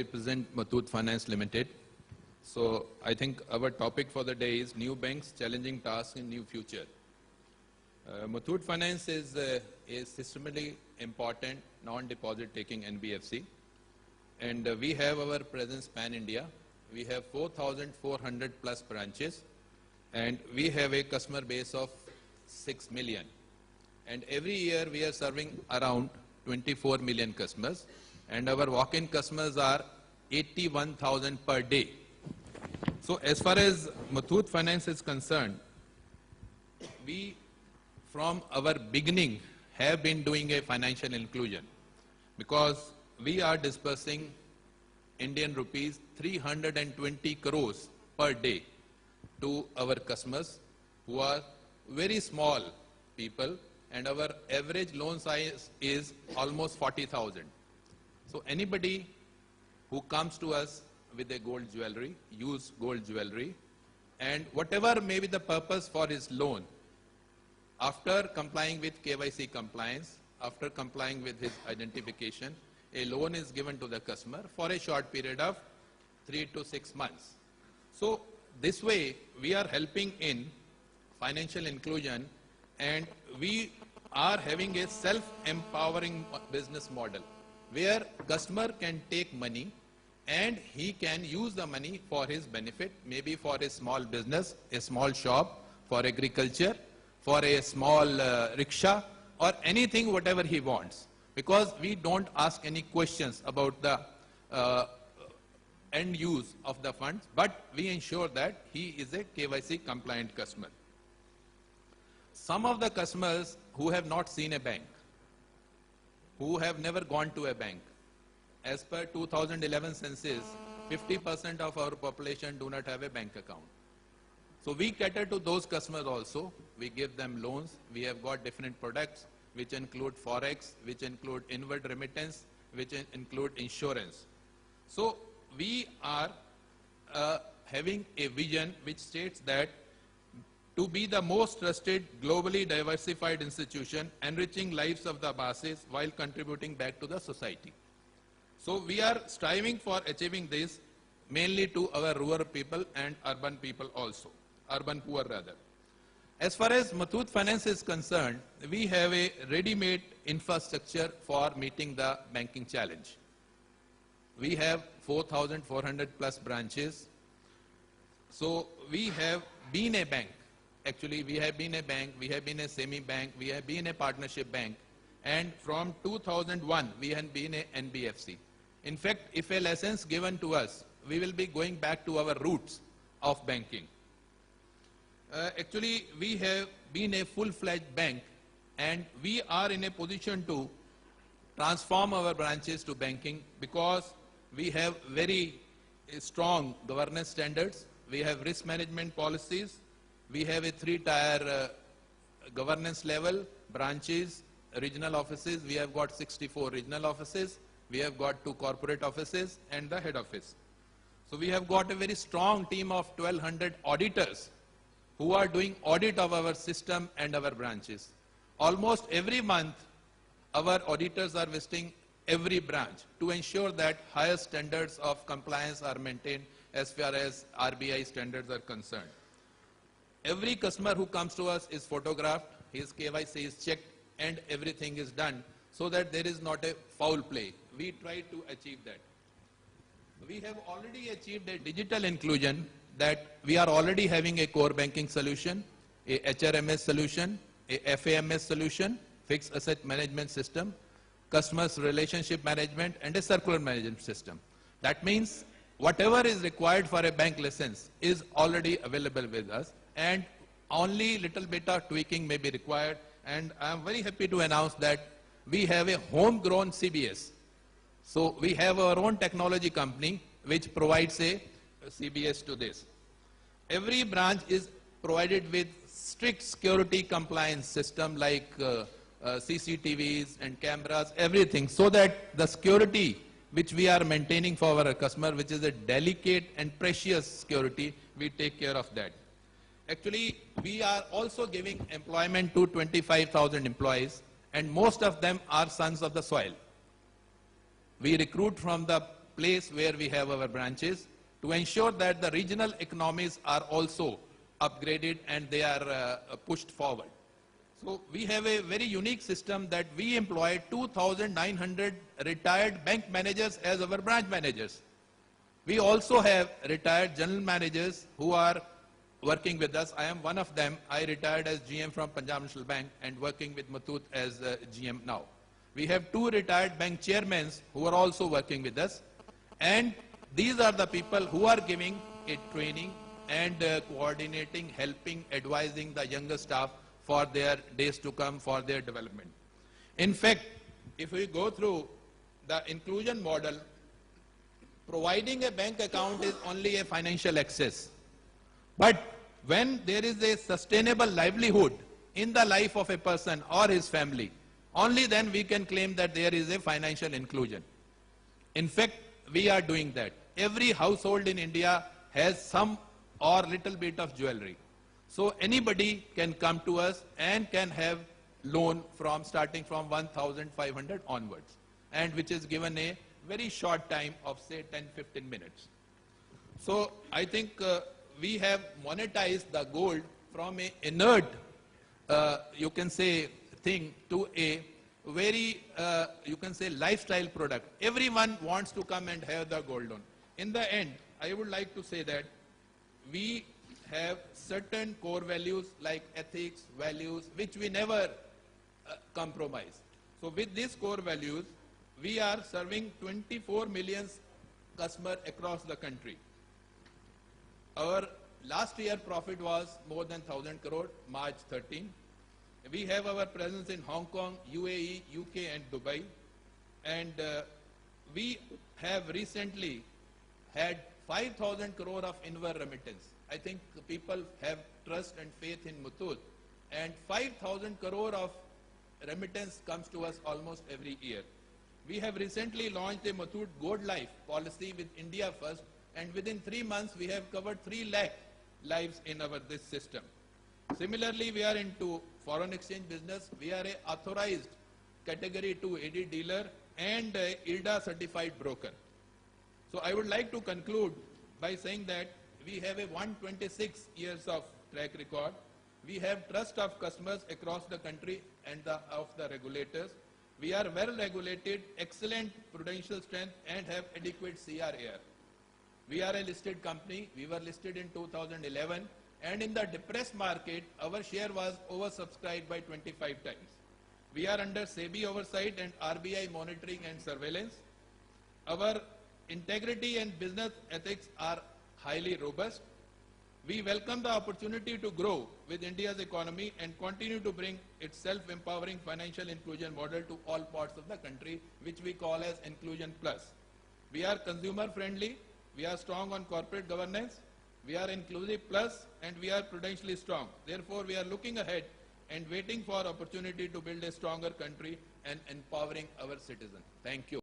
represent Muthoot Finance Limited. So I think our topic for the day is New Banks, Challenging Tasks in New Future. Muthoot Finance is a systemically important non-deposit taking NBFC. And we have our presence pan-India. We have 4,400 plus branches. And we have a customer base of 6 million. And every year we are serving around 24 million customers. And our walk-in customers are 81,000 per day. So as far as Muthoot Finance is concerned, we from our beginning have been doing a financial inclusion because we are dispersing Indian rupees 320 crores per day to our customers who are very small people, and our average loan size is almost 40,000. So anybody who comes to us with a gold jewelry, use gold jewelry, and whatever may be the purpose for his loan, after complying with KYC compliance, after complying with his identification, a loan is given to the customer for a short period of 3 to 6 months. So this way we are helping in financial inclusion, and we are having a self-empowering business model where customer can take money and he can use the money for his benefit, maybe for a small business, a small shop, for agriculture, for a small rickshaw, or anything, whatever he wants. Because we don't ask any questions about the end use of the funds, but we ensure that he is a KYC compliant customer. Some of the customers who have not seen a bank, who have never gone to a bank, as per 2011 census, 50% of our population do not have a bank account. So we cater to those customers also. We give them loans. We have got different products which include forex, which include inward remittance, which include insurance. So we are having a vision which states that to be the most trusted, globally diversified institution, enriching lives of the masses while contributing back to the society. So we are striving for achieving this mainly to our rural people and urban people also, urban poor rather. As far as Muthoot Finance is concerned, we have a ready-made infrastructure for meeting the banking challenge. We have 4,400 plus branches. So we have been a bank. Actually, we have been a bank, we have been a semi-bank, we have been a partnership bank, and from 2001, we have been a NBFC. In fact, if a license given to us, we will be going back to our roots of banking. Actually, we have been a full-fledged bank, and we are in a position to transform our branches to banking because we have very strong governance standards, we have risk management policies, we have a 3-tier governance level, branches, regional offices. We have got 64 regional offices. We have got 2 corporate offices and the head office. So we have got a very strong team of 1,200 auditors who are doing audit of our system and our branches. Almost every month, our auditors are visiting every branch to ensure that higher standards of compliance are maintained as far as RBI standards are concerned. Every customer who comes to us is photographed, his KYC is checked, and everything is done so that there is not a foul play. We try to achieve that. We have already achieved a digital inclusion that we are already having a core banking solution, a HRMS solution, a FAMS solution, fixed asset management system, customers relationship management, and a circular management system. That means whatever is required for a bank license is already available with us, and only little bit of tweaking may be required. And I am very happy to announce that we have a homegrown CBS. So we have our own technology company which provides a CBS to this. Every branch is provided with strict security compliance system like CCTVs and cameras, everything, so that the security which we are maintaining for our customer, which is a delicate and precious security, we take care of that. Actually, we are also giving employment to 25,000 employees, and most of them are sons of the soil. We recruit from the place where we have our branches to ensure that the regional economies are also upgraded and they are pushed forward. So we have a very unique system that we employ 2,900 retired bank managers as our branch managers. We also have retired general managers who are working with us. I am one of them. I retired as GM from Punjab National Bank and working with Muthoot as GM now. We have 2 retired bank chairmen who are also working with us. And these are the people who are giving a training and coordinating, helping, advising the younger staff for their days to come, for their development. In fact, if we go through the inclusion model, providing a bank account is only a financial access. But when there is a sustainable livelihood in the life of a person or his family, only then we can claim that there is a financial inclusion. In fact, we are doing that. Every household in India has some or little bit of jewelry. So anybody can come to us and can have loan from starting from 1,500 onwards, and which is given a very short time of say 10-15 minutes. So I think we have monetized the gold from a inert, you can say, thing to a very, you can say, lifestyle product. Everyone wants to come and have the gold loan. In the end, I would like to say that we have certain core values like ethics, values, which we never compromise. So with these core values, we are serving 24 million customers across the country. Our last year profit was more than 1,000 crore, March 13. We have our presence in Hong Kong, UAE, UK and Dubai. And we have recently had 5,000 crore of inward remittance. I think people have trust and faith in Muthoot. And 5,000 crore of remittance comes to us almost every year. We have recently launched a Muthoot Gold Life policy with India First, and within 3 months we have covered 3 lakh lives in this system. Similarly, we are into foreign exchange business. We are a authorized category 2 AD dealer and a IRDA certified broker. So I would like to conclude by saying that we have a 126 years of track record. We have trust of customers across the country and of the regulators. We are well regulated, excellent prudential strength and have adequate CRAR. We are a listed company. We were listed in 2011, and in the depressed market, our share was oversubscribed by 25 times. We are under SEBI oversight and RBI monitoring and surveillance. Our integrity and business ethics are highly robust. We welcome the opportunity to grow with India's economy and continue to bring its self-empowering financial inclusion model to all parts of the country, which we call as Inclusion Plus. We are consumer friendly, we are strong on corporate governance, we are inclusive plus, and we are prudentially strong. Therefore, we are looking ahead and waiting for opportunity to build a stronger country and empowering our citizens. Thank you.